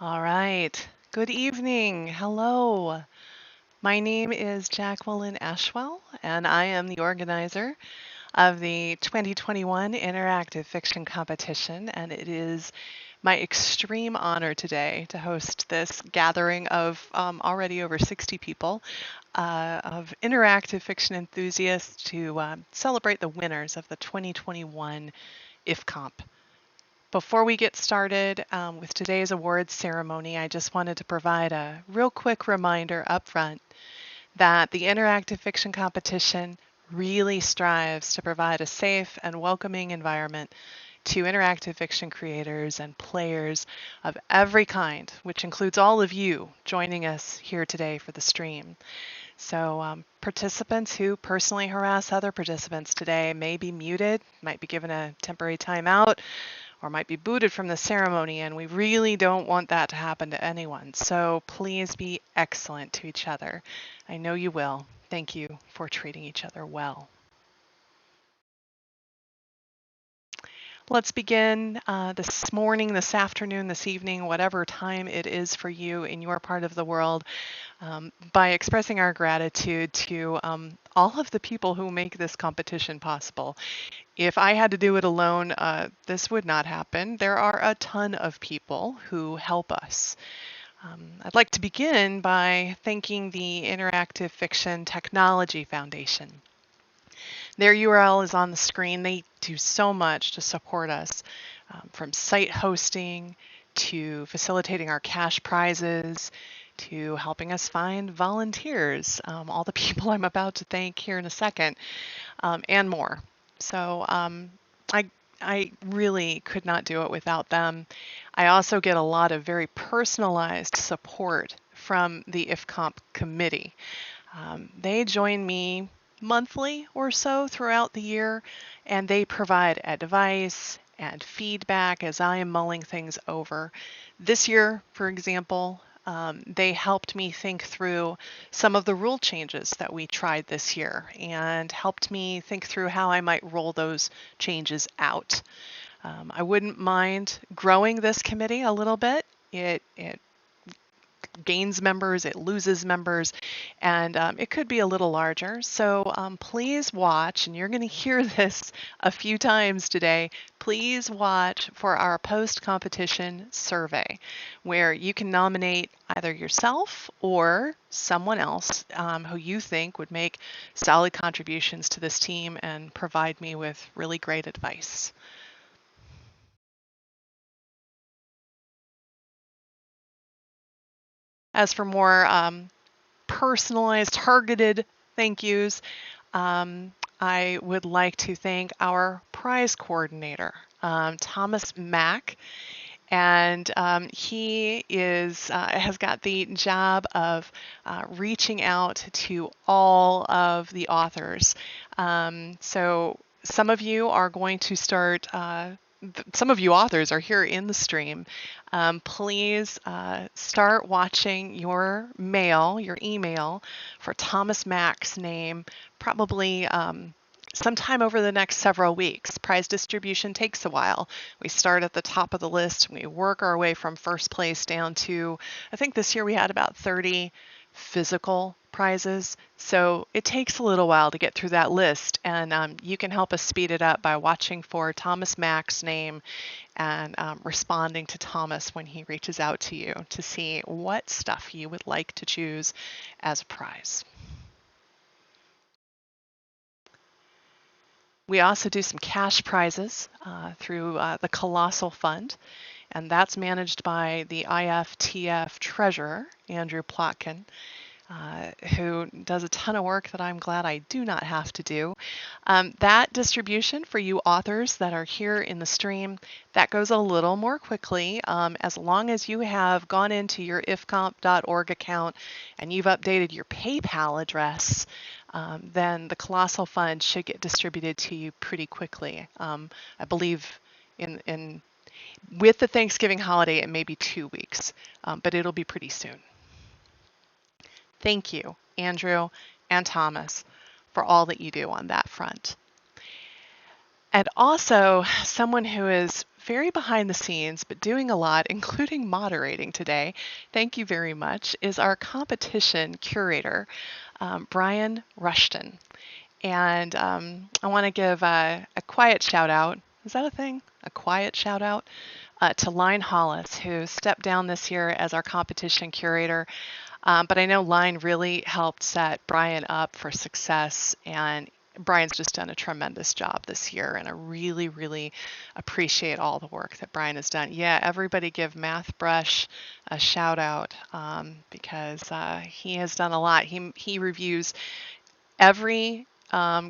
All right. Good evening. Hello. My name is Jacqueline Ashwell, and I am the organizer of the 2021 Interactive Fiction Competition. And it is my extreme honor today to host this gathering of already over 60 people of interactive fiction enthusiasts to celebrate the winners of the 2021 IFComp. Before we get started with today's awards ceremony, I just wanted to provide a real quick reminder up front that the Interactive Fiction Competition really strives to provide a safe and welcoming environment to interactive fiction creators and players of every kind, which includes all of you joining us here today for the stream. So participants who personally harass other participants today may be muted, might be given a temporary timeout, or might be booted from the ceremony, and we really don't want that to happen to anyone. So please be excellent to each other. I know you will. Thank you for treating each other well. Let's begin this morning, this afternoon, this evening, whatever time it is for you in your part of the world, by expressing our gratitude to all of the people who make this competition possible. If I had to do it alone, this would not happen. There are a ton of people who help us. I'd like to begin by thanking the Interactive Fiction Technology Foundation. Their URL is on the screen. They do so much to support us, from site hosting to facilitating our cash prizes to helping us find volunteers, all the people I'm about to thank here in a second, and more. So I really could not do it without them. I also get a lot of very personalized support from the IFComp committee. They join me monthly or so throughout the year, and they provide advice and feedback as I am mulling things over. This year, for example, they helped me think through some of the rule changes that we tried this year and helped me think through how I might roll those changes out. I wouldn't mind growing this committee a little bit. It gains members, it loses members, and it could be a little larger. So please watch, and you're going to hear this a few times today. Please watch for our post-competition survey, where you can nominate either yourself or someone else who you think would make solid contributions to this team and provide me with really great advice. As for more personalized, targeted thank yous, I would like to thank our prize coordinator, Thomas Mack. And he has got the job of reaching out to all of the authors. So some of you are going to start, some of you authors are here in the stream. Please start watching your mail, your email for Thomas Mack's name, probably sometime over the next several weeks. Prize distribution takes a while. We start at the top of the list. We work our way from first place down to, I think this year we had about 30 physical prizes. So it takes a little while to get through that list. And you can help us speed it up by watching for Thomas Mack's name and responding to Thomas when he reaches out to you to see what stuff you would like to choose as a prize. We also do some cash prizes through the Colossal Fund, and that's managed by the IFTF treasurer, Andrew Plotkin, who does a ton of work that I'm glad I do not have to do. That distribution for you authors that are here in the stream, that goes a little more quickly. As long as you have gone into your ifcomp.org account and you've updated your PayPal address, then the Colossal Fund should get distributed to you pretty quickly. I believe with the Thanksgiving holiday, it may be 2 weeks, but it'll be pretty soon. Thank you, Andrew and Thomas, for all that you do on that front. And also, someone who is very behind the scenes, but doing a lot, including moderating today, thank you very much, is our competition curator, Brian Rushton. And I want to give a quiet shout out. Is that a thing? A quiet shout out to Line Hollis, who stepped down this year as our competition curator. But I know Line really helped set Brian up for success, and Brian's just done a tremendous job this year, and I really, really appreciate all the work that Brian has done. Yeah, everybody give MathBrush a shout out because he has done a lot. He reviews every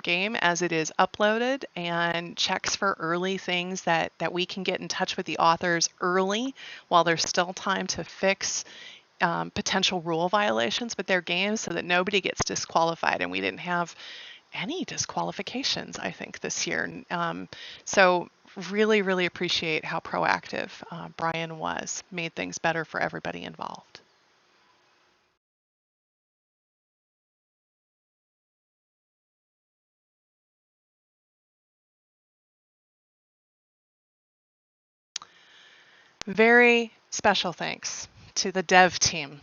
game as it is uploaded and checks for early things that we can get in touch with the authors early while there's still time to fix potential rule violations with their games so that nobody gets disqualified. And we didn't have any disqualifications, I think, this year. So really, really appreciate how proactive Brian was, made things better for everybody involved. Very special thanks to the dev team.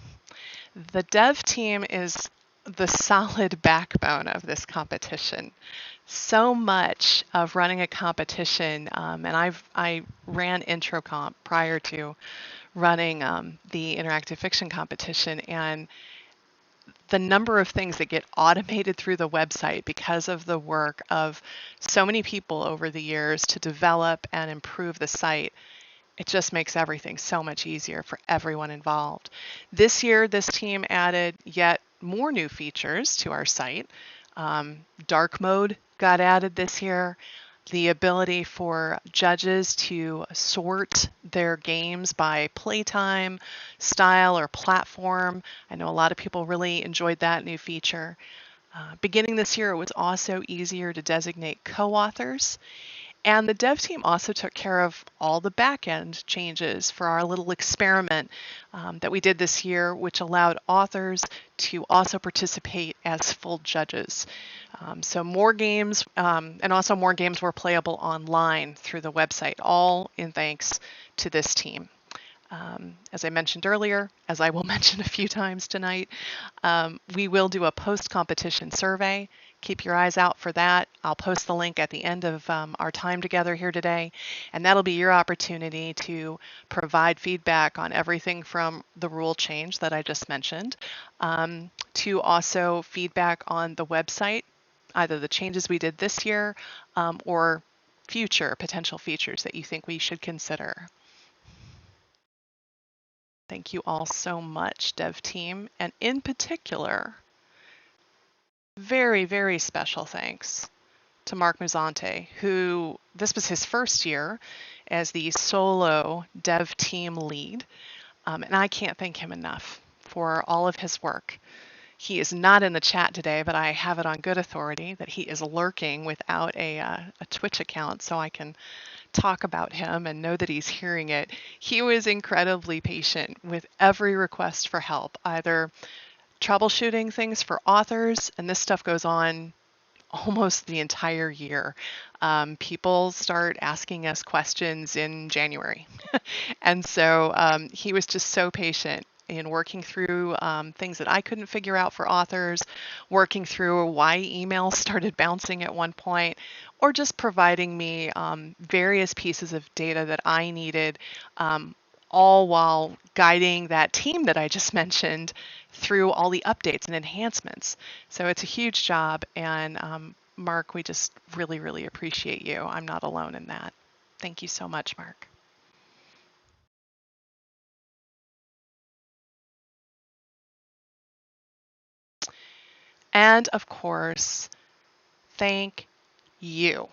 The dev team is the solid backbone of this competition. So much of running a competition, and I ran IntroComp prior to running the interactive fiction competition, and the number of things that get automated through the website because of the work of so many people over the years to develop and improve the site, it just makes everything so much easier for everyone involved. This year, this team added yet more new features to our site. Dark mode got added this year. The ability for judges to sort their games by playtime, style, or platform. I know a lot of people really enjoyed that new feature. Beginning this year, it was also easier to designate co-authors. And the dev team also took care of all the back-end changes for our little experiment that we did this year, which allowed authors to also participate as full judges. So more games, and also more games were playable online through the website, all in thanks to this team. As I mentioned earlier, as I will mention a few times tonight, we will do a post-competition survey. Keep your eyes out for that. I'll post the link at the end of our time together here today, and that'll be your opportunity to provide feedback on everything from the rule change that I just mentioned, to also feedback on the website, either the changes we did this year or future potential features that you think we should consider. Thank you all so much, dev team, and in particular, very, very special thanks to Mark Musante, who this was his first year as the solo dev team lead, and I can't thank him enough for all of his work. He is not in the chat today, but I have it on good authority that he is lurking without a Twitch account, so I can talk about him and know that he's hearing it. He was incredibly patient with every request for help, either troubleshooting things for authors, and this stuff goes on almost the entire year. People start asking us questions in January. And so he was just so patient in working through things that I couldn't figure out for authors, working through why emails started bouncing at one point, or just providing me various pieces of data that I needed, all while guiding that team that I just mentioned through all the updates and enhancements. So it's a huge job, and Mark, we just really, really appreciate you. I'm not alone in that. Thank you so much, Mark. And of course, thank you.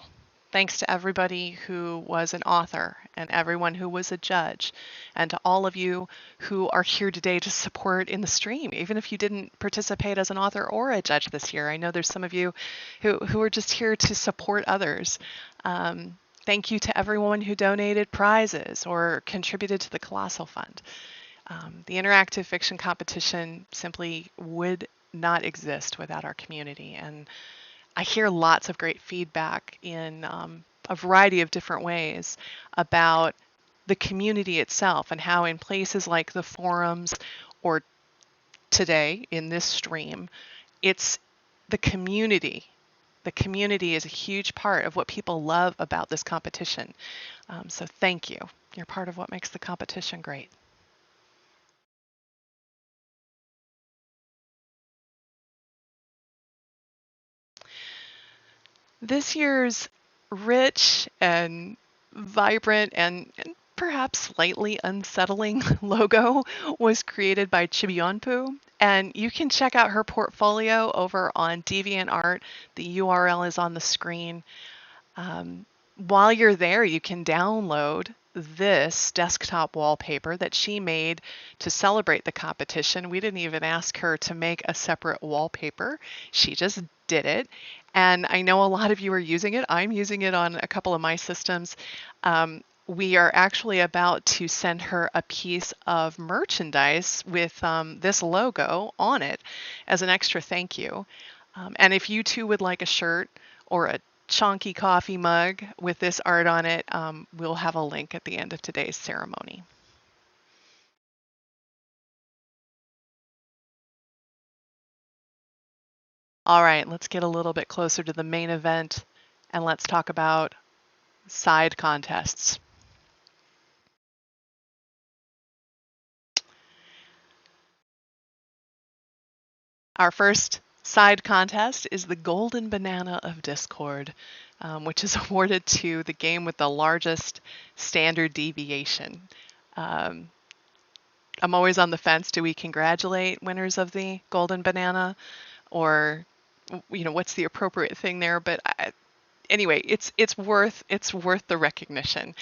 Thanks to everybody who was an author and everyone who was a judge, and to all of you who are here today to support in the stream, even if you didn't participate as an author or a judge this year. I know there's some of you who are just here to support others. Thank you to everyone who donated prizes or contributed to the Colossal Fund. The interactive fiction competition simply would not exist without our community, and I hear lots of great feedback in a variety of different ways about the community itself and how in places like the forums or today in this stream, it's the community. The community is a huge part of what people love about this competition. So thank you. You're part of what makes the competition great. This year's rich and vibrant and perhaps slightly unsettling logo was created by Chibionpu. And you can check out her portfolio over on DeviantArt. The URL is on the screen. While you're there, you can download this desktop wallpaper that she made to celebrate the competition. We didn't even ask her to make a separate wallpaper. She just did it. And I know a lot of you are using it. I'm using it on a couple of my systems. We are actually about to send her a piece of merchandise with this logo on it as an extra thank you. And if you too would like a shirt or a chonky coffee mug with this art on it, we'll have a link at the end of today's ceremony. All right, let's get a little bit closer to the main event and let's talk about side contests. Our first side contest is the Golden Banana of Discord, which is awarded to the game with the largest standard deviation. I'm always on the fence. Do we congratulate winners of the Golden Banana, or what's the appropriate thing there? But anyway, it's worth the recognition.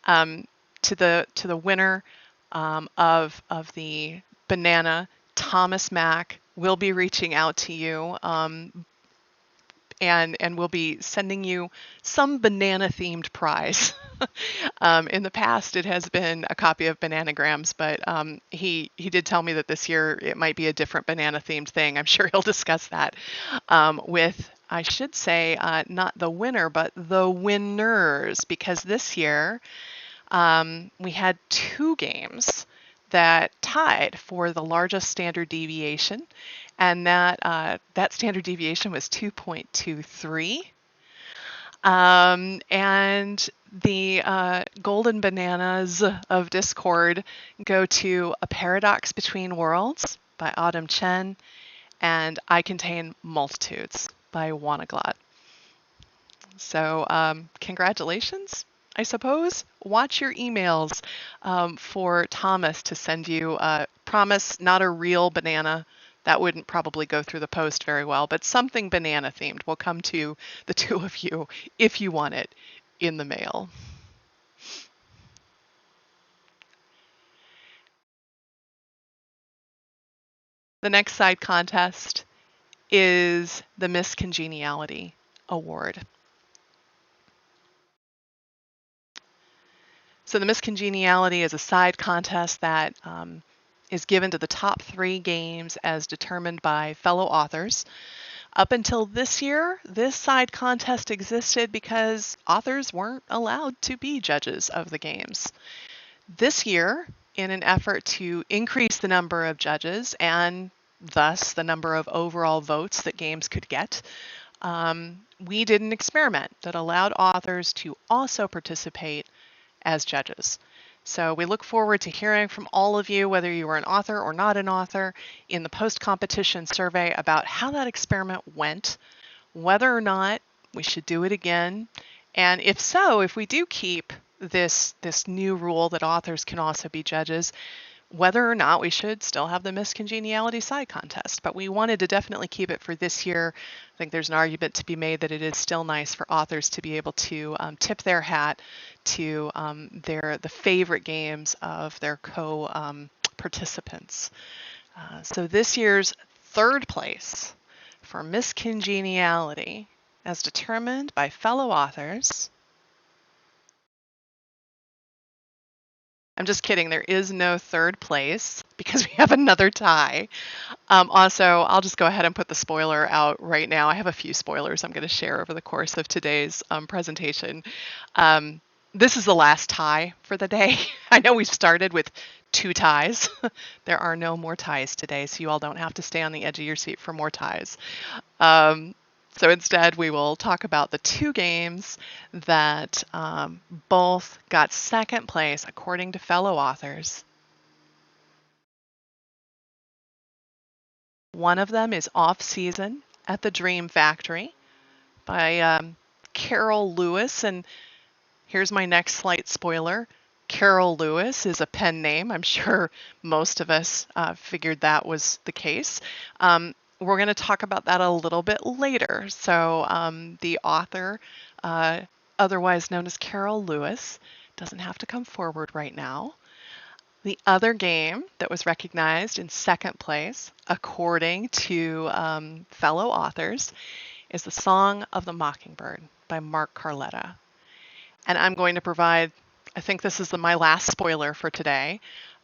To the winner of the banana, Thomas Mack, will be reaching out to you, and we'll be sending you some banana themed prize. In the past, it has been a copy of Bananagrams, but he did tell me that this year it might be a different banana themed thing. I'm sure he'll discuss that with, I should say, not the winner, but the winners, because this year we had 2 games that tied for the largest standard deviation, and that standard deviation was 2.23. And the Golden Bananas of Discord go to A Paradox Between Worlds by Autumn Chen and I Contain Multitudes by Wanaglot. So congratulations, I suppose. Watch your emails for Thomas to send you, promise not a real banana. That wouldn't probably go through the post very well, but something banana themed will come to the 2 of you if you want it in the mail. The next side contest is the Miss Congeniality Award. So the Miss Congeniality is a side contest that is given to the top 3 games as determined by fellow authors. Up until this year, this side contest existed because authors weren't allowed to be judges of the games. This year, in an effort to increase the number of judges and thus the number of overall votes that games could get, we did an experiment that allowed authors to also participate as judges. So we look forward to hearing from all of you, whether you are an author or not an author, in the post-competition survey about how that experiment went, whether or not we should do it again, and if so, if we do keep this new rule that authors can also be judges, whether or not we should still have the Miss Congeniality side contest. But we wanted to definitely keep it for this year. I think there's an argument to be made that it is still nice for authors to be able to tip their hat to the favorite games of their co-participants. So this year's 3rd place for Miss Congeniality, as determined by fellow authors, I'm just kidding. There is no third place because we have another tie. Also, I'll just go ahead and put the spoiler out right now. I have a few spoilers I'm going to share over the course of today's presentation. Um, this is the last tie for the day. I know we've started with 2 ties. There are no more ties today, so you all don't have to stay on the edge of your seat for more ties. So instead, we will talk about the 2 games that both got second place according to fellow authors. One of them is Off Season at the Dream Factory by Carol Lewis. And here's my next slight spoiler. Carol Lewis is a pen name. I'm sure most of us figured that was the case. We're going to talk about that a little bit later. So the author, otherwise known as Carol Lewis, doesn't have to come forward right now. The other game that was recognized in second place, according to fellow authors, is The Song of the Mockingbird by Mark Carletta. And I'm going to provide, I think this is my last spoiler for today,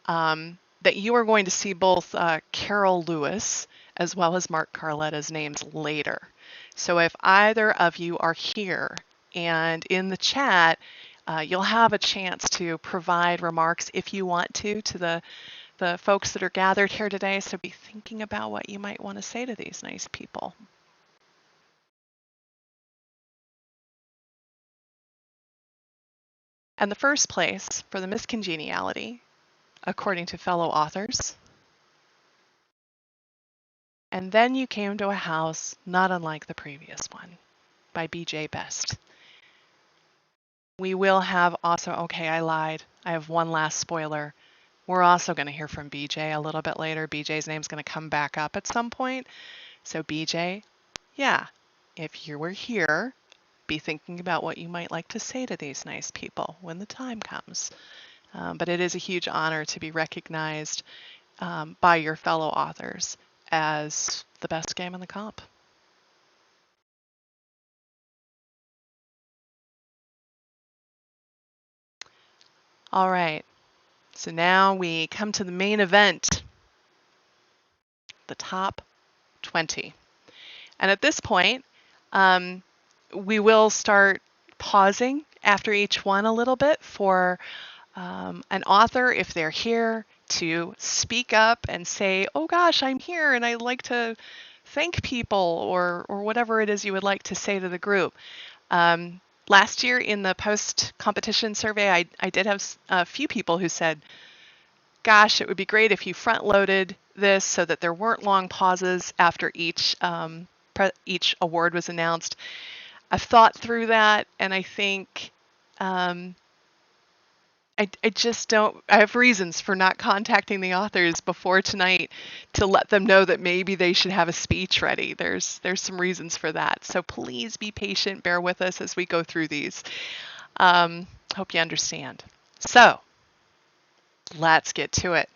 that you are going to see both Carol Lewis as well as Mark Carletta's names later. So if either of you are here and in the chat, you'll have a chance to provide remarks if you want to the folks that are gathered here today. So be thinking about what you might want to say to these nice people. And the first place for the miscongeniality, according to fellow authors. And Then You Came to a House Not Unlike the Previous One by B.J. Best. We will have also, okay, I lied. I have one last spoiler. We're also going to hear from BJ a little bit later. BJ's name's going to come back up at some point. So BJ, yeah, if you were here, be thinking about what you might like to say to these nice people when the time comes. But it is a huge honor to be recognized by your fellow authors as the best game in the comp. All right, so now we come to the main event, the top 20. And at this point, we will start pausing after each one a little bit for an author, if they're here, to speak up and say, oh gosh, I'm here and I'd like to thank people, or whatever it is you would like to say to the group. Last year in the post-competition survey, I did have a few people who said, gosh, it would be great if you front-loaded this so that there weren't long pauses after each award was announced. I've thought through that, and I think I just don't, I have reasons for not contacting the authors before tonight to let them know that maybe they should have a speech ready. There's some reasons for that. So please be patient, bear with us as we go through these. Hope you understand. So let's get to it.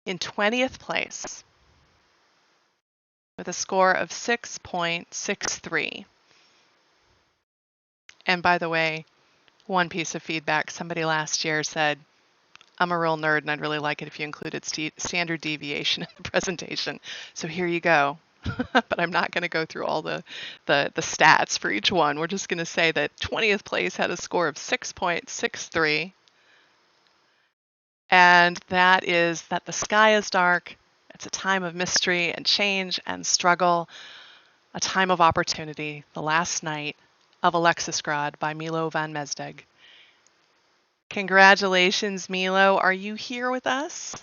In 20th place, with a score of 6.63. And by the way, one piece of feedback, somebody last year said, I'm a real nerd and I'd really like it if you included standard deviation in the presentation. So here you go. But I'm not going to go through all the stats for each one. We're just going to say that 20th place had a score of 6.63. And that is that the sky is dark. It's a time of mystery and change and struggle, a time of opportunity, the last night of Alexisgrad by Milo van Mesdag. Congratulations, Milo. Are you here with us?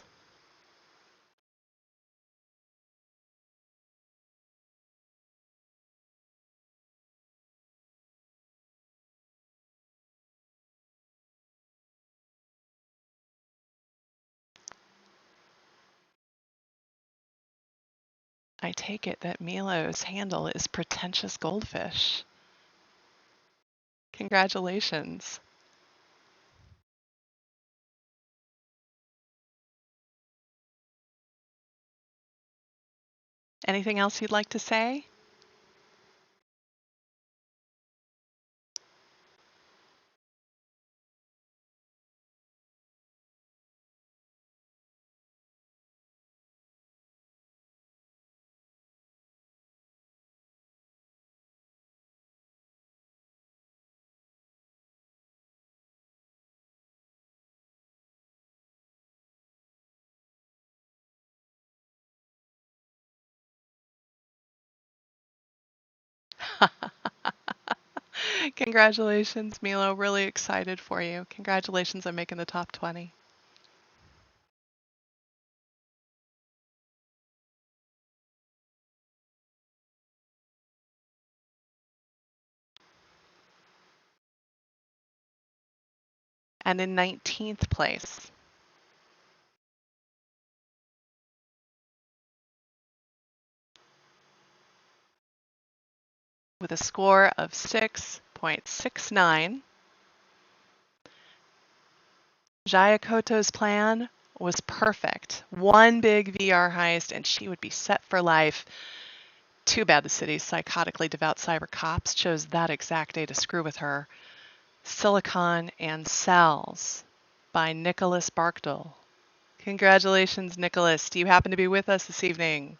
I take it that Milo's handle is Pretentious Goldfish. Congratulations. Anything else you'd like to say? Congratulations, Milo. Really excited for you. Congratulations on making the top 20. And in 19th place, with a score of 6.69, Jayakoto's plan was perfect. One big VR heist, and she would be set for life. Too bad the city's psychotically devout cyber cops chose that exact day to screw with her. Silicon and Cells by Nicholas Barkdale. Congratulations, Nicholas. Do you happen to be with us this evening?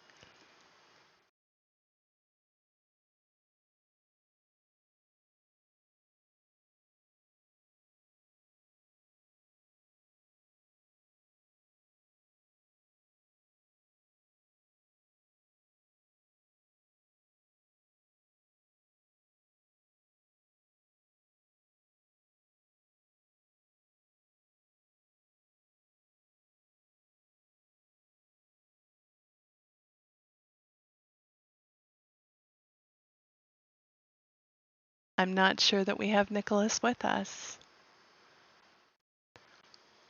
I'm not sure that we have Nicholas with us.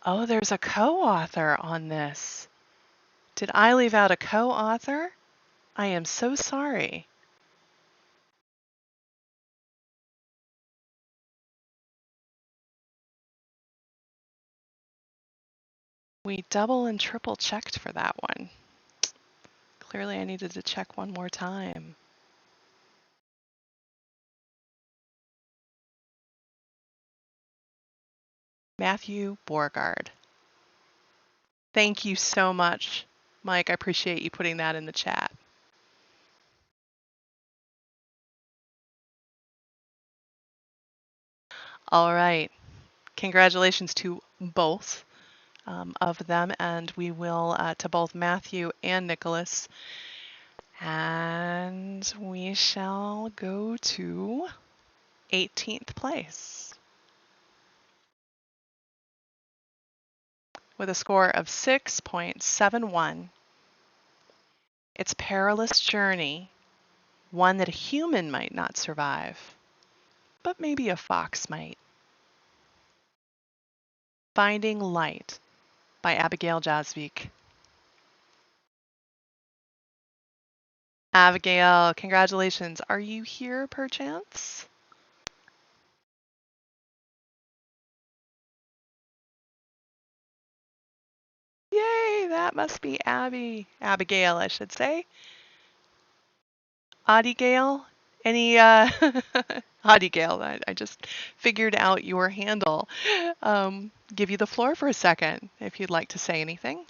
Oh, there's a co-author on this. Did I leave out a co-author? I am so sorry. We double and triple checked for that one. Clearly I needed to check one more time. Matthew Borgard. Thank you so much, Mike. I appreciate you putting that in the chat. All right. Congratulations to both of them, and we will to both Matthew and Nicholas. And we shall go to 18th place with a score of 6.71. It's Perilous Journey, one that a human might not survive, but maybe a fox might. Finding Light by Abigail Jasvik. Abigail, congratulations. Are you here perchance? Yay, that must be Abigail, I should say. Audie Any, Audie I just figured out your handle. Give you the floor for a second if you'd like to say anything.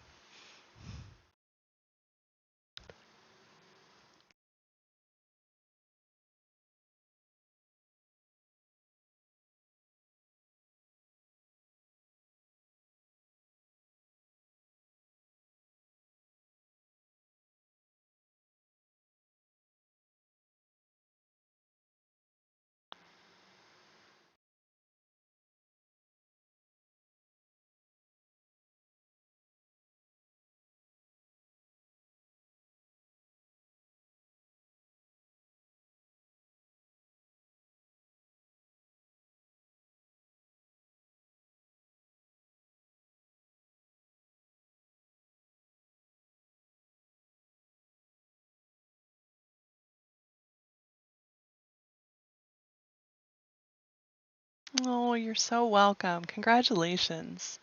Oh, you're so welcome. Congratulations.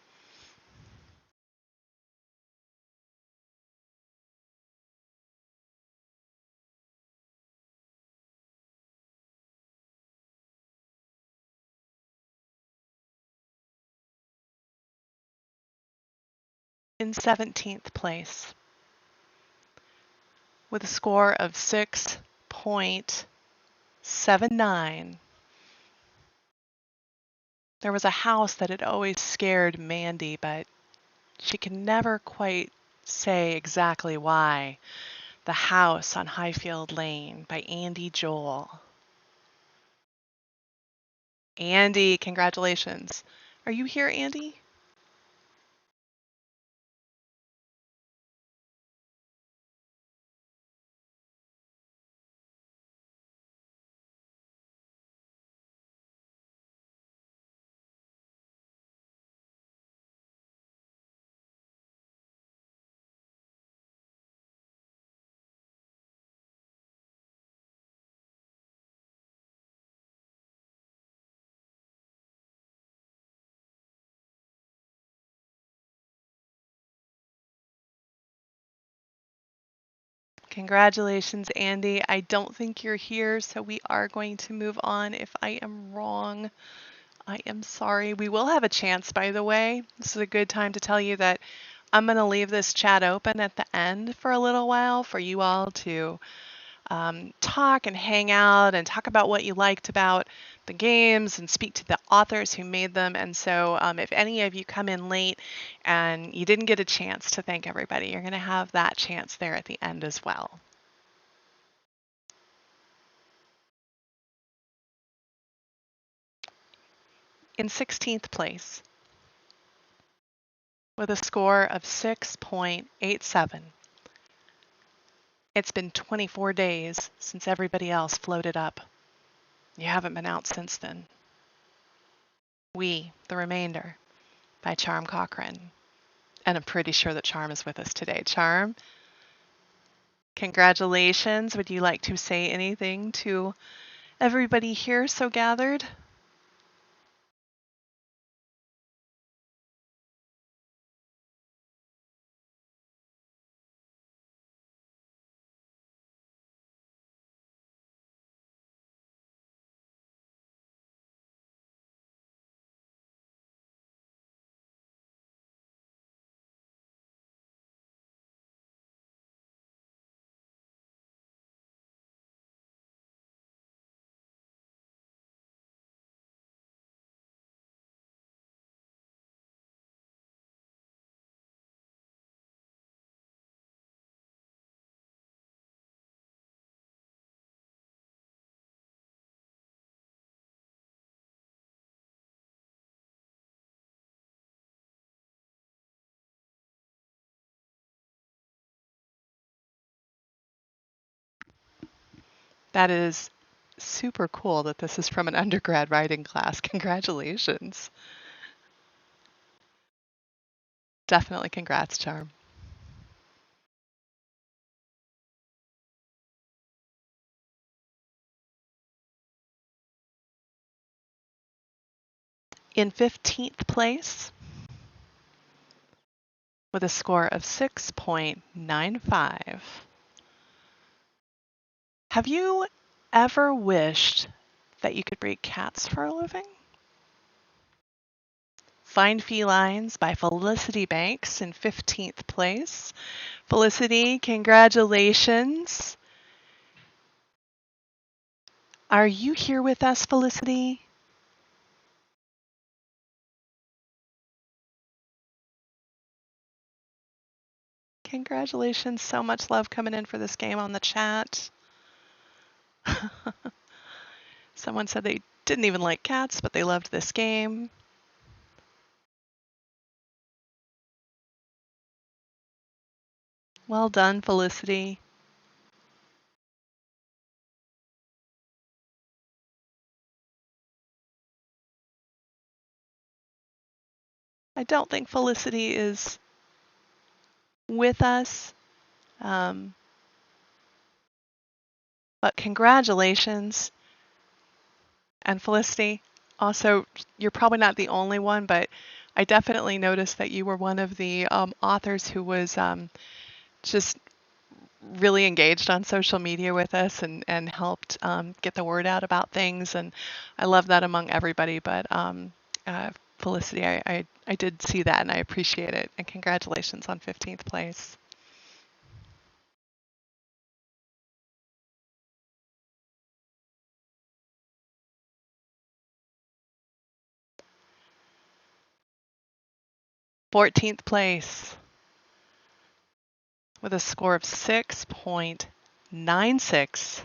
In 17th place with a score of 6.79. There was a house that had always scared Mandy, but she could never quite say exactly why. The House on Highfield Lane by Andy Joel. Andy, congratulations. Are you here, Andy? Congratulations, Andy. I don't think you're here, so we are going to move on. If I am wrong, I am sorry. We will have a chance, by the way. This is a good time to tell you that I'm going to leave this chat open at the end for a little while for you all to talk and hang out and talk about what you liked about the games and speak to the authors who made them. And so if any of you come in late and you didn't get a chance to thank everybody, you're going to have that chance there at the end as well. In 16th place, with a score of 6.87. It's been 24 days since everybody else floated up. You haven't been out since then. We, the Remainder, by Charm Cochran. And I'm pretty sure that Charm is with us today. Charm, congratulations. Would you like to say anything to everybody here so gathered? That is super cool that this is from an undergrad writing class. Congratulations. Definitely congrats, Charm. In 15th place, with a score of 6.95. Have you ever wished that you could breed cats for a living? Find Felines by Felicity Banks in 15th place. Felicity, congratulations. Are you here with us, Felicity? Congratulations. So much love coming in for this game on the chat. Someone said they didn't even like cats, but they loved this game. Well done, Felicity. I don't think Felicity is with us, but congratulations. And Felicity, also, you're probably not the only one, but I definitely noticed that you were one of the authors who was just really engaged on social media with us and helped get the word out about things. And I love that among everybody. But Felicity, I did see that and I appreciate it. And congratulations on 15th place. '14th place with a score of 6.96.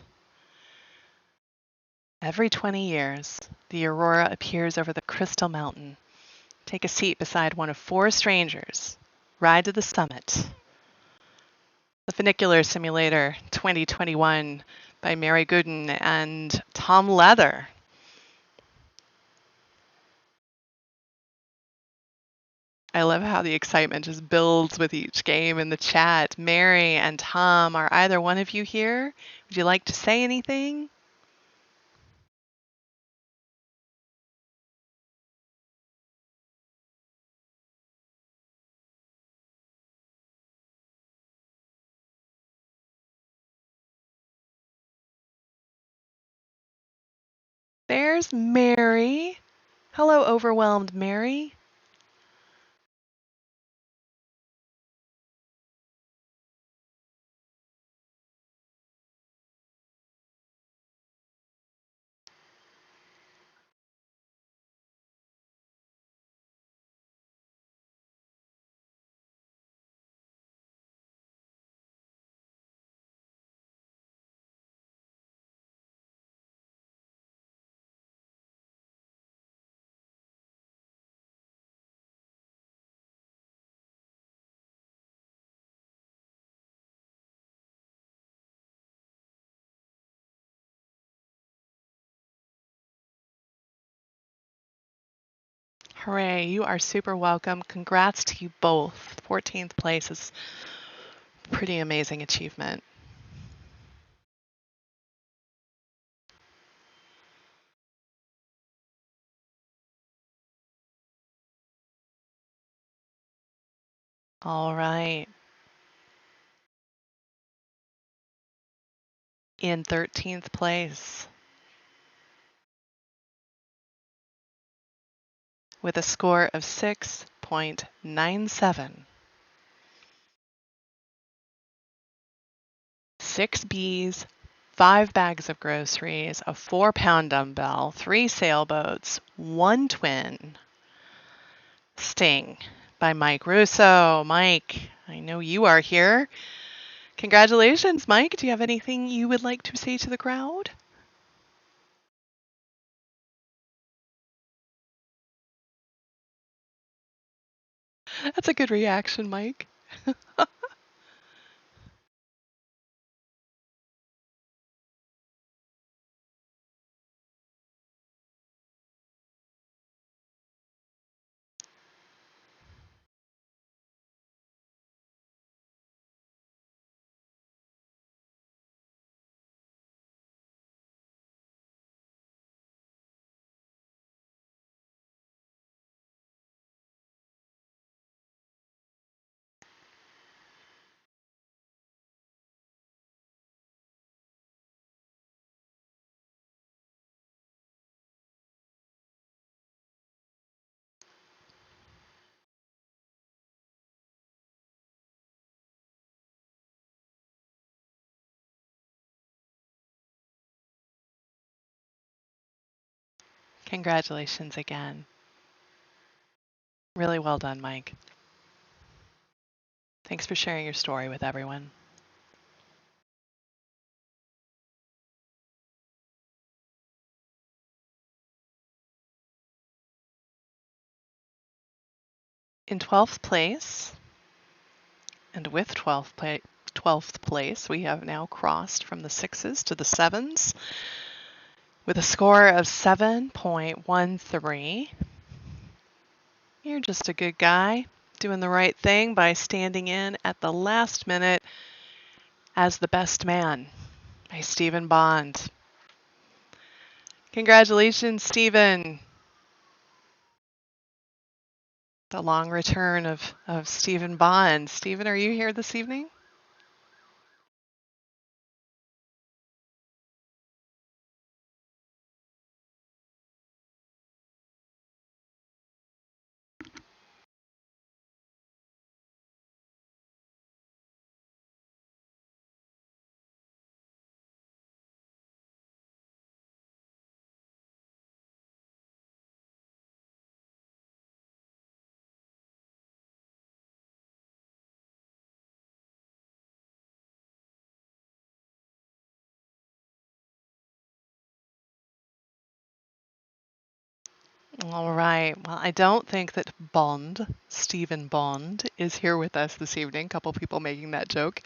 Every 20 years, the aurora appears over the Crystal Mountain. Take a seat beside one of 4 strangers. Ride to the summit. The Funicular Simulator 2021 by Mary Gooden and Tom Leather. I love how the excitement just builds with each game in the chat. Mary and Tom, are either one of you here? Would you like to say anything? There's Mary. Hello, overwhelmed Mary. Hooray, you are super welcome. Congrats to you both. 14th place is a pretty amazing achievement. All right. In 13th place, with a score of 6.97. 6 Bs, 5 bags of groceries, a 4-pound dumbbell, 3 sailboats, 1 twin. Sting by Mike Russo. Mike, I know you are here. Congratulations, Mike. Do you have anything you would like to say to the crowd? That's a good reaction, Mike. Congratulations again. Really well done, Mike. Thanks for sharing your story with everyone. In 12th place, and with 12th place, we have now crossed from the 6s to the 7s with a score of 7.13. You're just a good guy, doing the right thing by standing in at the last minute as the best man by Stephen Bond. Congratulations, Stephen. The long return of Stephen Bond. Stephen, are you here this evening? All right. Well, I don't think that Stephen Bond, is here with us this evening. A couple people making that joke.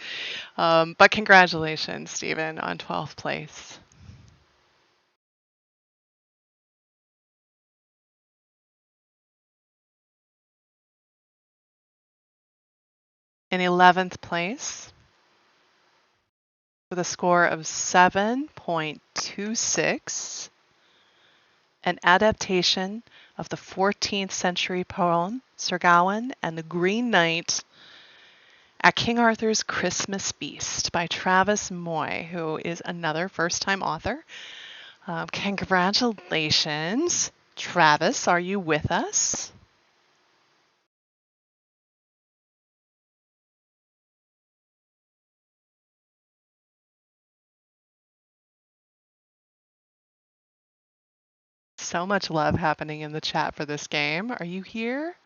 But congratulations, Stephen, on 12th place. In 11th place, with a score of 7.26, an adaptation of the 14th century poem Sir Gawain and the Green Knight at King Arthur's Christmas Feast by Travis Moy, who is another first-time author. Congratulations. Travis, are you with us? So much love happening in the chat for this game. Are you here?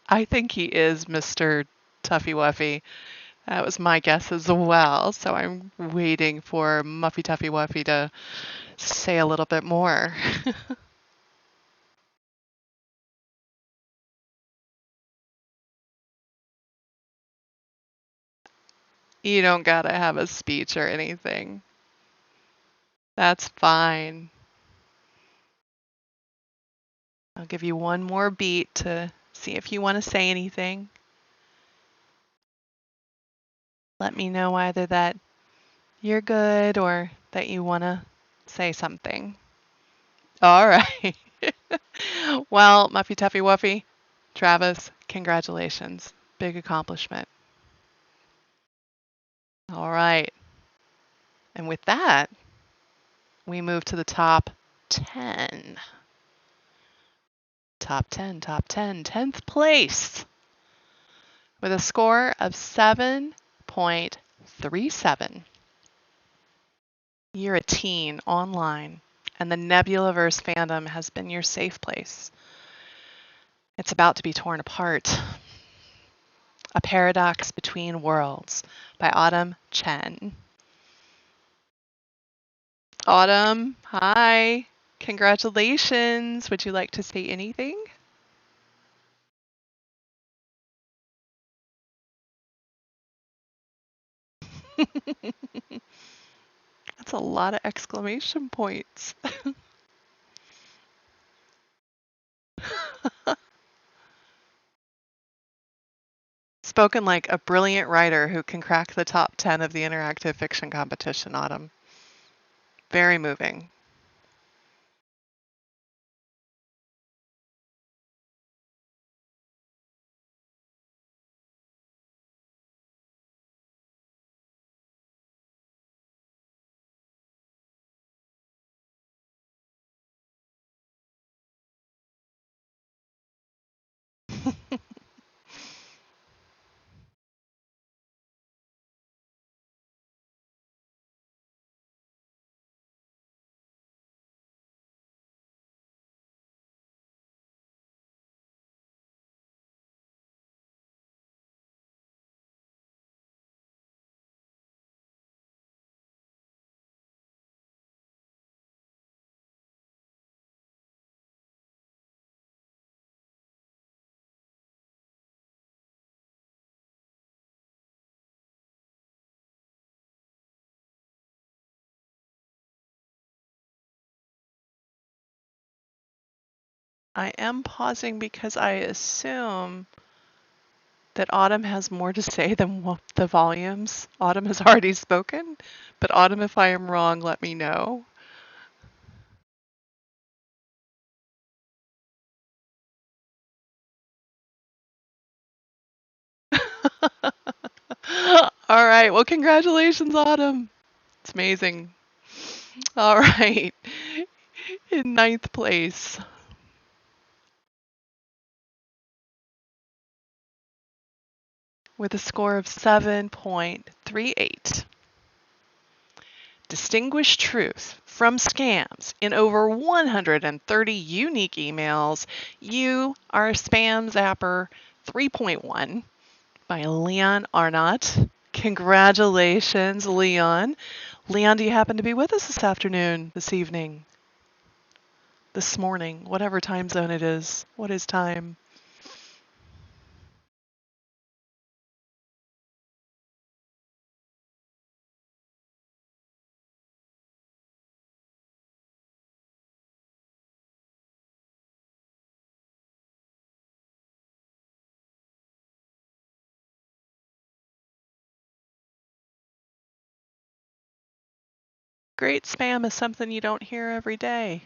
I think he is Mr. Tuffy Wuffy. That was my guess as well. So I'm waiting for Muffy Tuffy Wuffy to say a little bit more. You don't gotta have a speech or anything. That's fine. I'll give you one more beat to see if you want to say anything. Let me know either that you're good or that you want to say something. All right. Well, Muffy Tuffy Wuffy, Travis, congratulations. Big accomplishment. All right. And with that, we move to the top 10. Top 10, top 10, 10th place with a score of 7.37. You're a teen online, and the Nebulaverse fandom has been your safe place. It's about to be torn apart. A Paradox Between Worlds by Autumn Chen. Autumn, hi. Congratulations. Would you like to say anything? That's a lot of exclamation points. Spoken like a brilliant writer who can crack the top 10 of the interactive fiction competition, Autumn. Very moving. I am pausing because I assume that Autumn has more to say than the volumes. Autumn has already spoken, but Autumn, if I am wrong, let me know. All right. Well, congratulations, Autumn. It's amazing. All right. In ninth place, with a score of 7.38, distinguish truth from scams in over 130 unique emails. You are a Spam Zapper 3.1 by Leon Arnott. Congratulations, Leon. Leon, do you happen to be with us this afternoon, this evening, this morning, whatever time zone it is? What is time? Great spam is something you don't hear every day.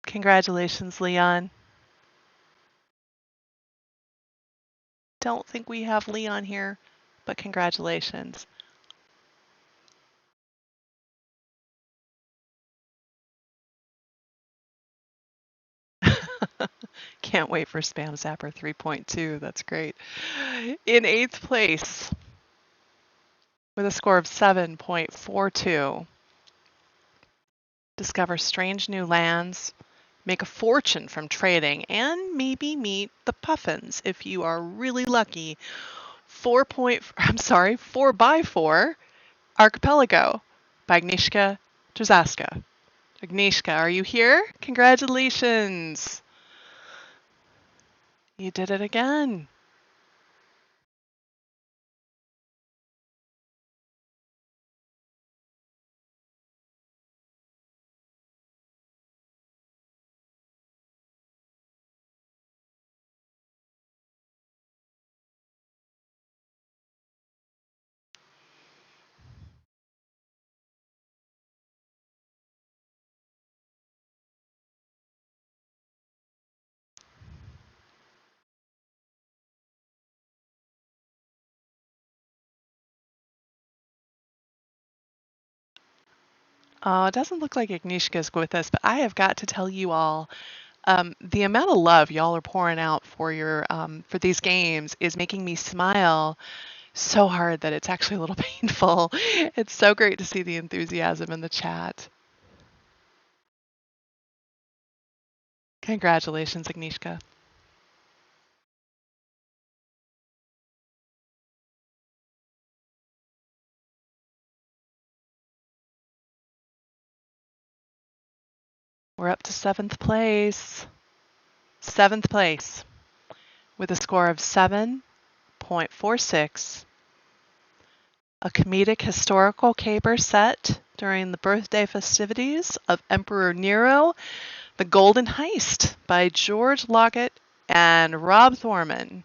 Congratulations, Leon. Don't think we have Leon here, but congratulations. Can't wait for Spam Zapper 3.2. That's great. In 8th place, with a score of 7.42, discover strange new lands, make a fortune from trading, and maybe meet the puffins if you are really lucky. 4x4 Archipelago by Agnieszka Drzaska. Agnieszka, are you here? Congratulations. You did it again. It doesn't look like Agnieszka's with us, but I have got to tell you all, the amount of love y'all are pouring out for your for these games is making me smile so hard that it's actually a little painful. It's so great to see the enthusiasm in the chat. Congratulations, Agnieszka. We're up to 7th place. 7th place with a score of 7.46. A comedic historical caper set during the birthday festivities of Emperor Nero, The Golden Heist by George Lockett and Rob Thorman.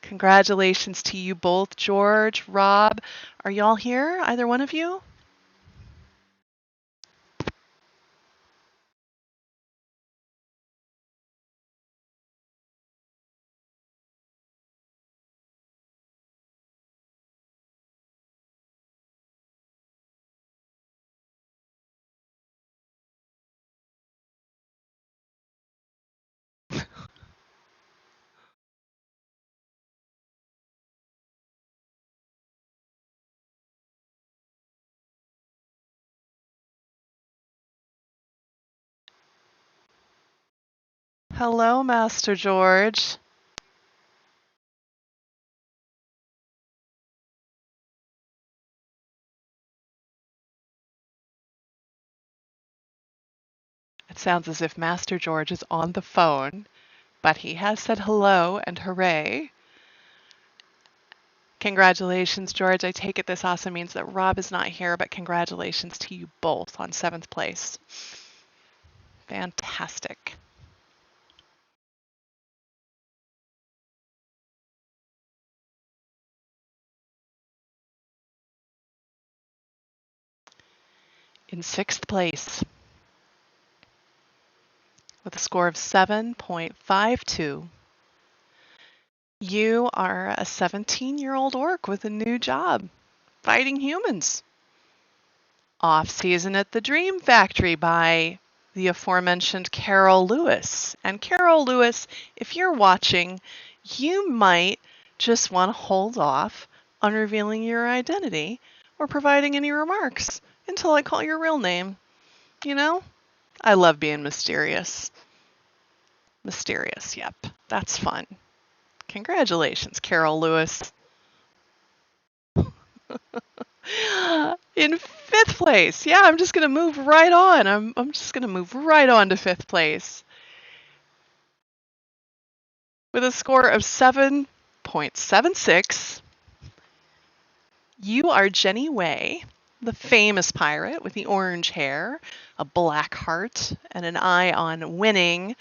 Congratulations to you both, George, Rob. Are y'all here, either one of you? Hello, Master George. It sounds as if Master George is on the phone, but he has said hello and hooray. Congratulations, George. I take it this also means that Rob is not here, but congratulations to you both on 7th place. Fantastic. In sixth place, with a score of 7.52, you are a 17-year-old orc with a new job, fighting humans. Off Season at the Dream Factory by the aforementioned Carol Lewis. And Carol Lewis, if you're watching, you might just want to hold off on revealing your identity or providing any remarks until I call your real name. You know, I love being mysterious. Mysterious, yep. That's fun. Congratulations, Carol Lewis. In fifth place, yeah, I'm just going to move right on. I'm just going to move right on to fifth place. With a score of 7.76, you are Jenny Way, the famous pirate with the orange hair, a black heart, and an eye on winning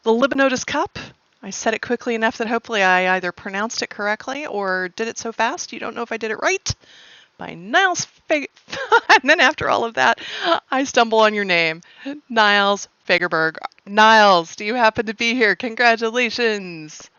the Libanotus Cup. I said it quickly enough that hopefully I either pronounced it correctly or did it so fast you don't know if I did it right. By Niles and then after all of that, I stumble on your name, Niles Fagerberg. Niles, do you happen to be here? Congratulations.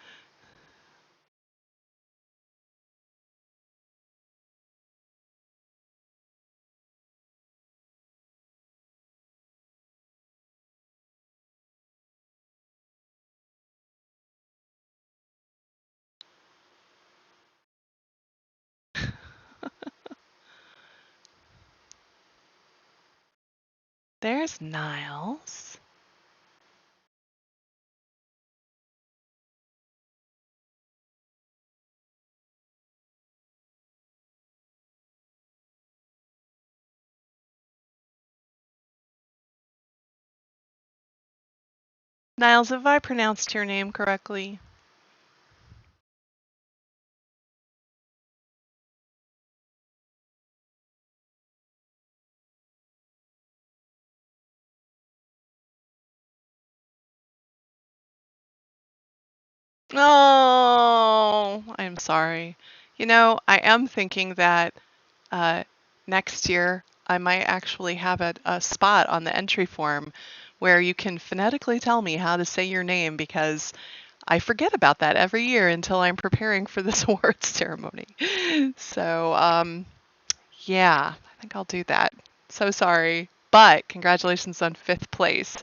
There's Niles. Niles, have I pronounced your name correctly? Oh, I'm sorry. You know, I am thinking that uh, next year I might actually have a spot on the entry form where you can phonetically tell me how to say your name because I forget about that every year until I'm preparing for this awards ceremony. So, yeah, I think I'll do that. So sorry, but congratulations on fifth place.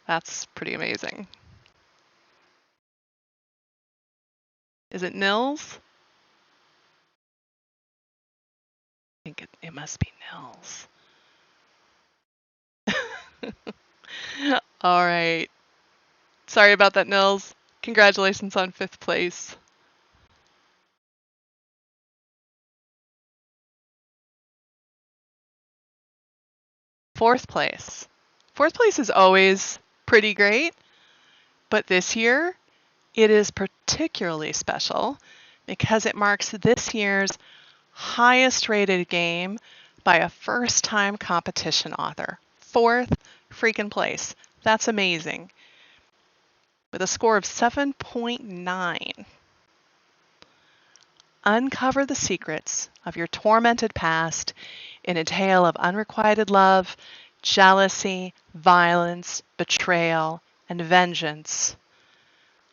That's pretty amazing. Is it Nils? I think it must be Nils. All right. Sorry about that, Nils. Congratulations on fifth place. Fourth place. Fourth place is always pretty great, but this year it is particularly special because it marks this year's highest rated game by a first time competition author. Fourth freaking place. That's amazing. With a score of 7.9. Uncover the secrets of your tormented past in a tale of unrequited love, jealousy, violence, betrayal, and vengeance.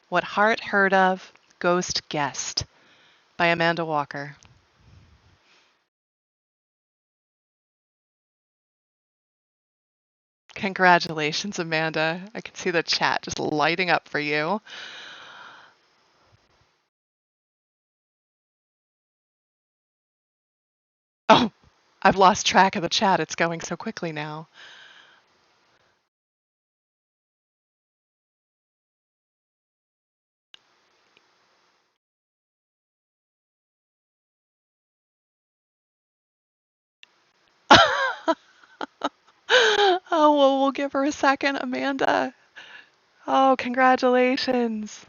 What Heart Heard of, Ghost Guessed by Amanda Walker. Congratulations, Amanda. I can see the chat just lighting up for you. Oh, I've lost track of the chat. It's going so quickly now. Oh, well, we'll give her a second, Amanda. Oh, congratulations.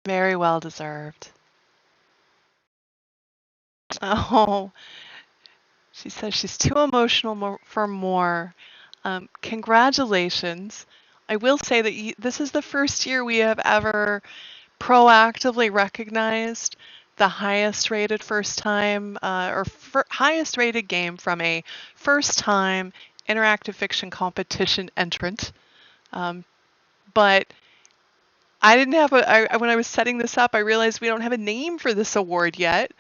Very well deserved. Oh, she says she's too emotional for more. Congratulations. I will say that this is the first year we have ever proactively recognized the highest rated first time highest rated game from a first time interactive fiction competition entrant. But I didn't have when I was setting this up, I realized we don't have a name for this award yet.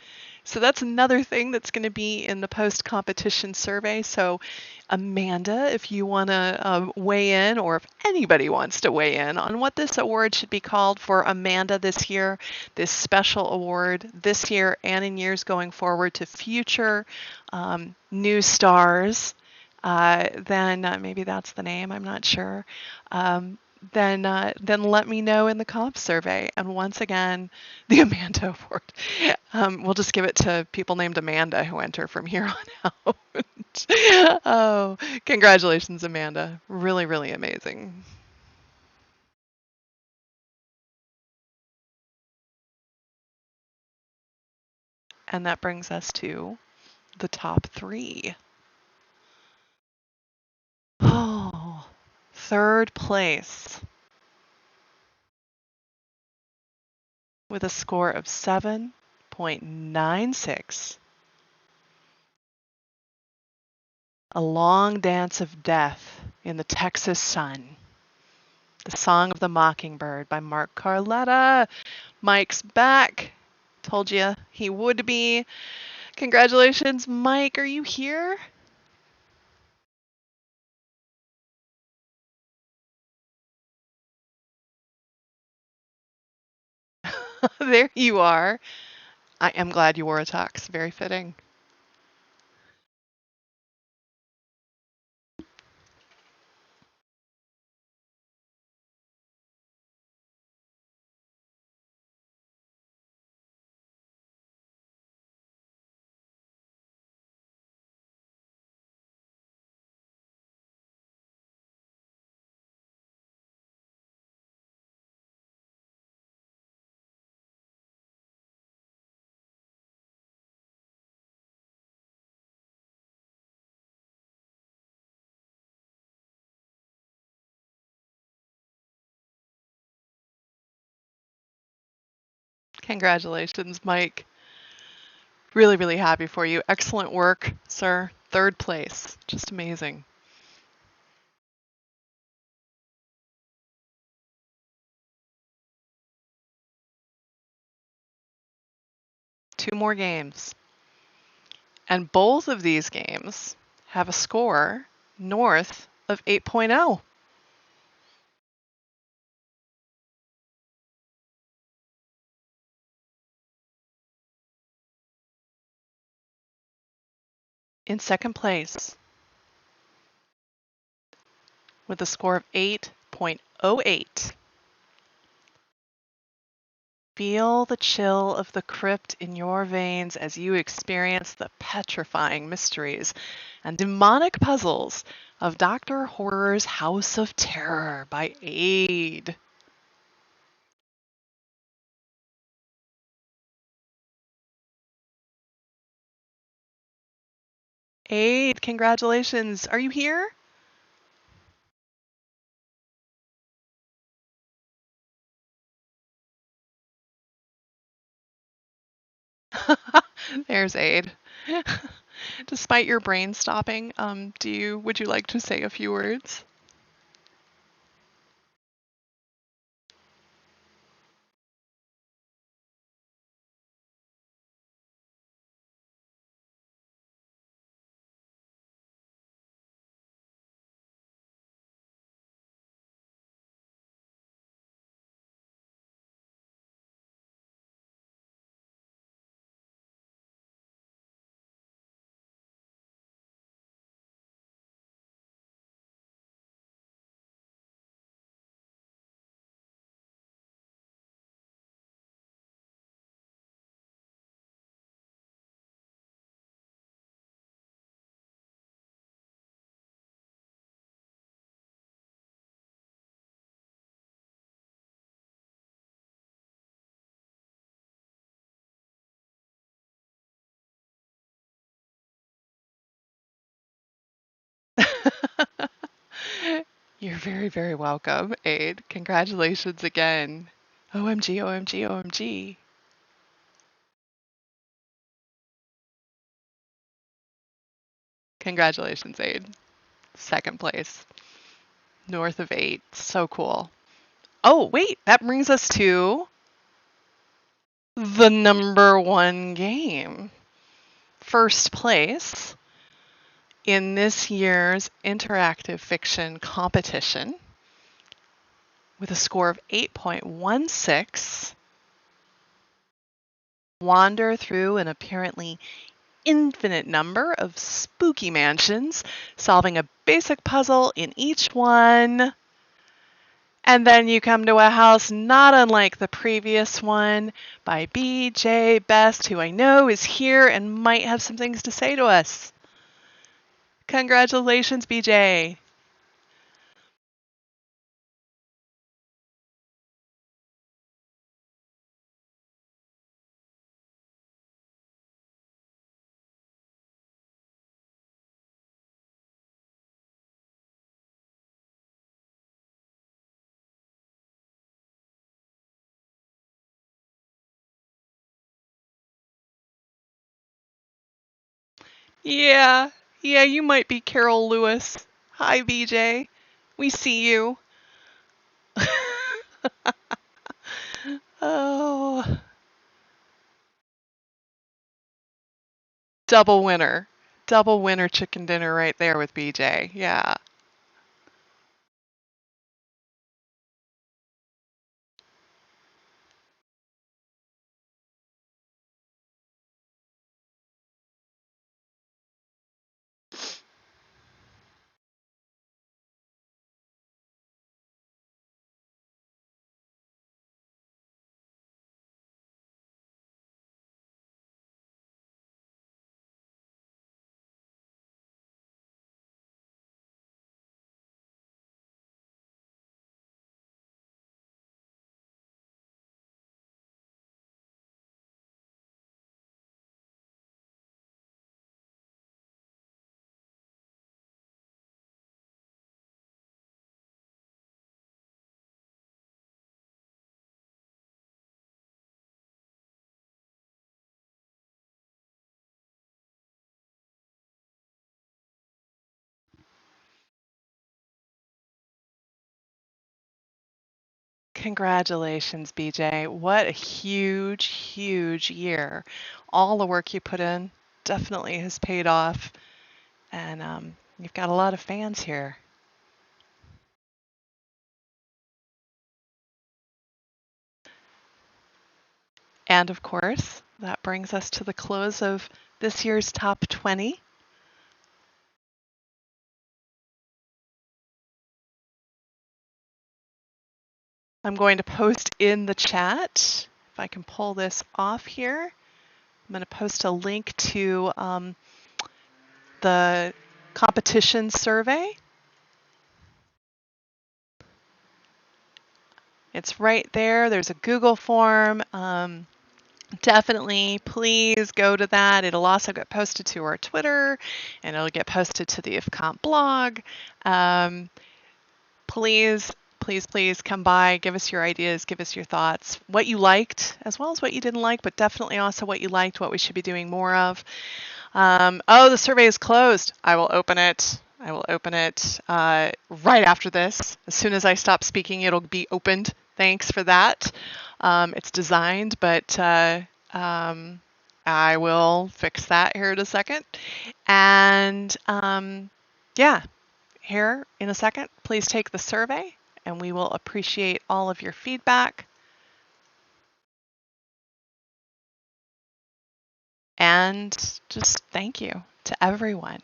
So that's another thing that's going to be in the post-competition survey. So Amanda, if you want to weigh in, or if anybody wants to weigh in on what this award should be called for Amanda this year, this special award this year and in years going forward to future new stars, then maybe that's the name, I'm not sure. Then let me know in the comp survey. And once again, the Amanda Award. We'll just give it to people named Amanda who enter from here on out. Oh, congratulations, Amanda. Really, really amazing. And that brings us to the top three. Oh, third place with a score of 7.96. A Long Dance of Death in the Texas Sun. The Song of the Mockingbird by Mark Carletta. Mike's back. Told you he would be. Congratulations, Mike. Are you here? There you are. I am glad you wore a tux. Very fitting. Congratulations, Mike. Really, really happy for you. Excellent work, sir. Third place. Just amazing. Two more games. And both of these games have a score north of 8.0. In second place, with a score of 8.08. Feel the chill of the crypt in your veins as you experience the petrifying mysteries and demonic puzzles of Dr. Horror's House of Terror by Aid. Aid, congratulations. Are you here? There's Aid. Despite your brain stopping, would you like to say a few words? You're very, very welcome, Aid. Congratulations again. OMG, OMG, OMG. Congratulations, Aid. Second place. North of 8. So cool. Oh, wait, that brings us to the number one game. First place in this year's interactive fiction competition with a score of 8.16. Wander through an apparently infinite number of spooky mansions, solving a basic puzzle in each one. And then you come to a house not unlike the previous one by BJ Best, who I know is here and might have some things to say to us. Congratulations, BJ. Yeah, you might be Carol Lewis. Hi, BJ. We see you. Oh, double winner. Double winner chicken dinner right there with BJ. Yeah. Congratulations, BJ. What a huge, huge year. All the work you put in definitely has paid off. And you've got a lot of fans here. And of course, that brings us to the close of this year's top 20. I'm going to post in the chat, if I can pull this off here, I'm going to post a link to the competition survey. It's right there. There's a Google form. Definitely, please go to that. It'll also get posted to our Twitter, and it'll get posted to the IFComp blog. Please, please, please come by, give us your ideas, give us your thoughts, what you liked, as well as what you didn't like, but definitely also what you liked, what we should be doing more of. Oh, the survey is closed. I will open it. I will open it right after this. As soon as I stop speaking, it'll be opened. Thanks for that. It's designed, but I will fix that here in a second. And yeah, here in a second, please take the survey and we will appreciate all of your feedback. And just thank you to everyone.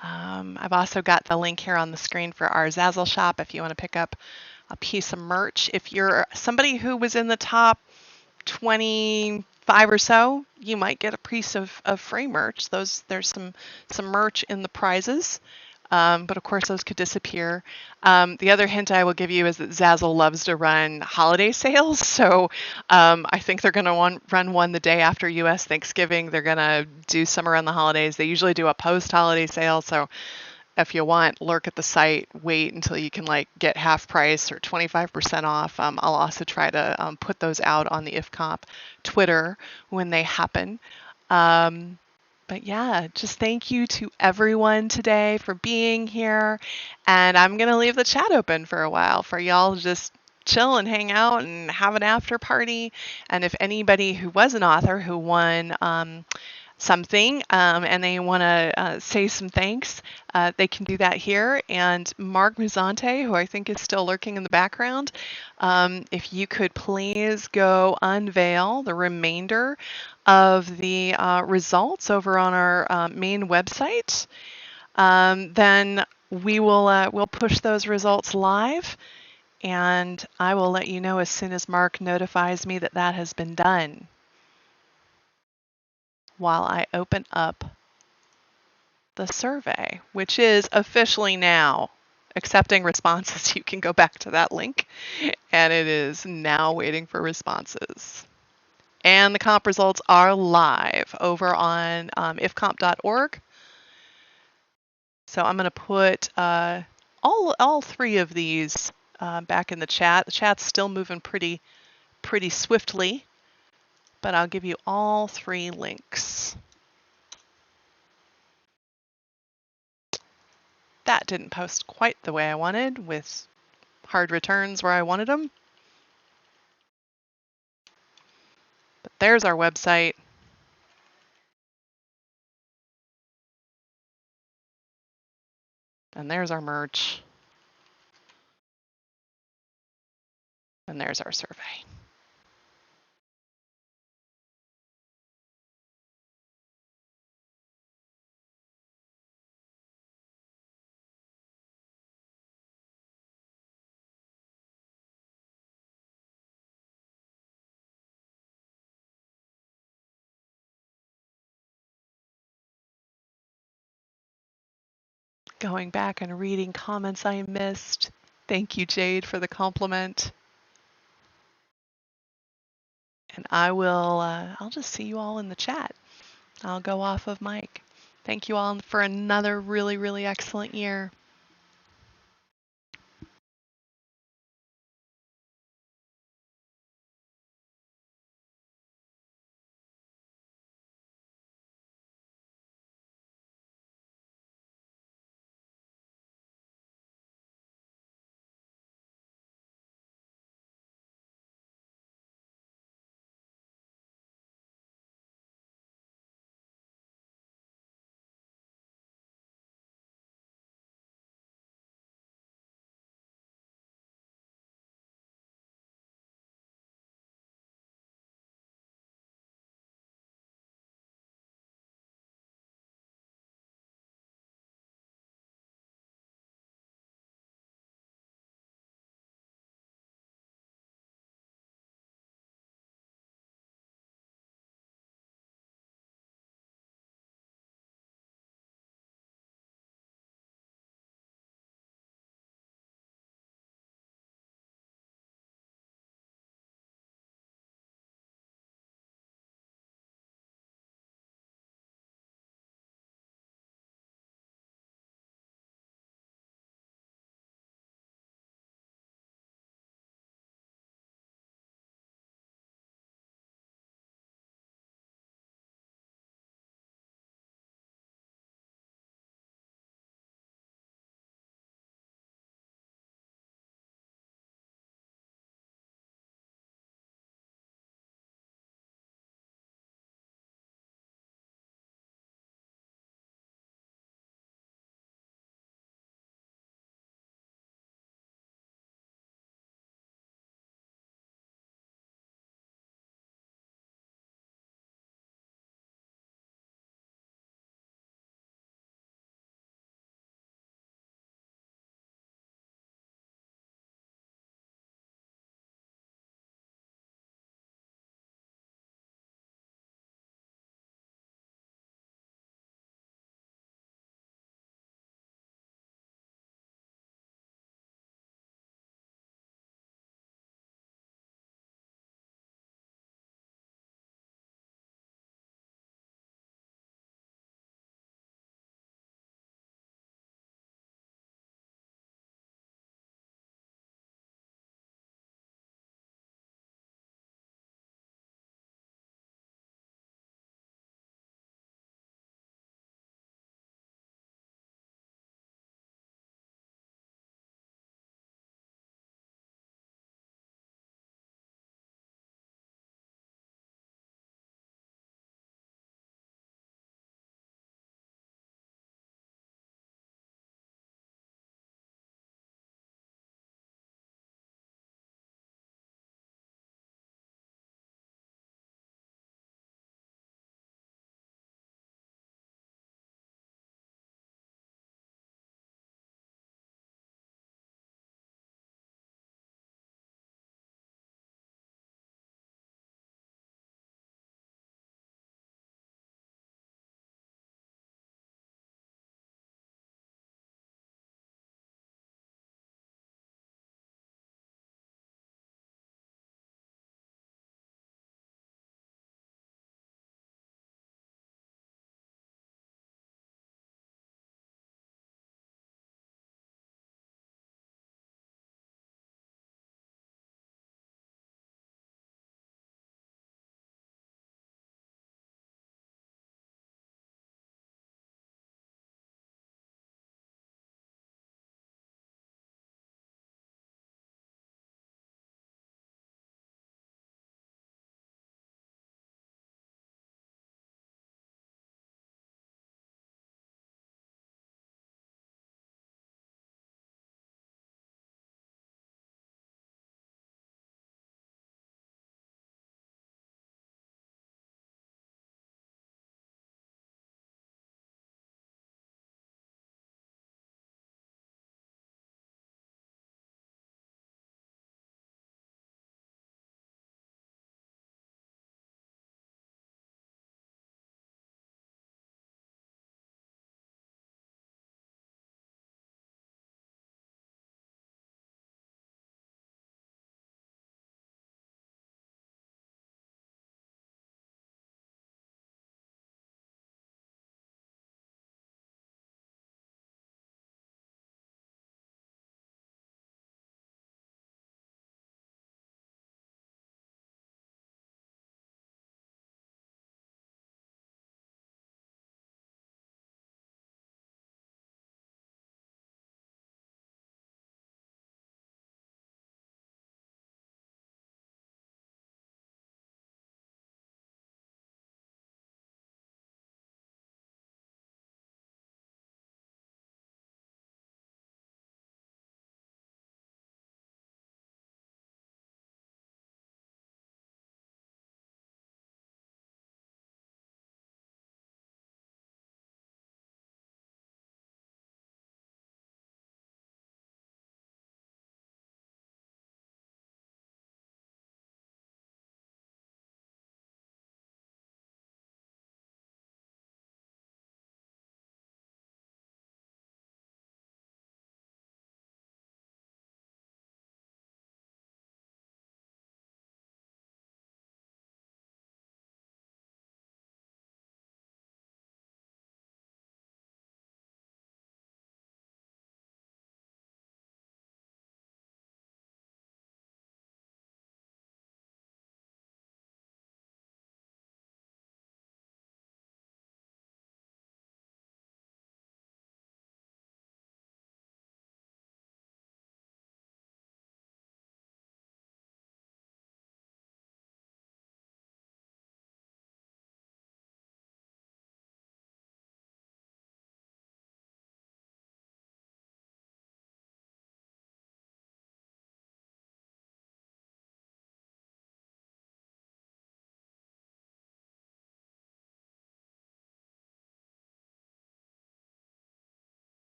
I've also got the link here on the screen for our Zazzle shop if you want to pick up a piece of merch. If you're somebody who was in the top 25 or so, you might get a piece of free merch. There's some merch in the prizes. But of course, those could disappear. The other hint I will give you is that Zazzle loves to run holiday sales. So I think they're going to run one the day after U.S. Thanksgiving. They're going to do some around the holidays. They usually do a post-holiday sale. So if you want, lurk at the site, wait until you can like get half price or 25% off. I'll also try to put those out on the IFComp Twitter when they happen. But yeah, just thank you to everyone today for being here. And I'm going to leave the chat open for a while for y'all to just chill and hang out and have an after party. And if anybody who was an author who won something and they want to say some thanks, they can do that here. And Mark Musante, who I think is still lurking in the background, if you could please go unveil the remainder of the results over on our main website, then we'll push those results live, and I will let you know as soon as Mark notifies me that that has been done. While I open up the survey, which is officially now accepting responses. You can go back to that link, and it is now waiting for responses. And the comp results are live over on ifcomp.org. So I'm going to put all three of these back in the chat. The chat's still moving pretty swiftly, but I'll give you all three links. That didn't post quite the way I wanted with hard returns where I wanted them. But there's our website. And there's our merch. And there's our survey. Going back and reading comments I missed. Thank you, Jade, for the compliment. And I'll just see you all in the chat. I'll go off of mic. Thank you all for another really, really excellent year.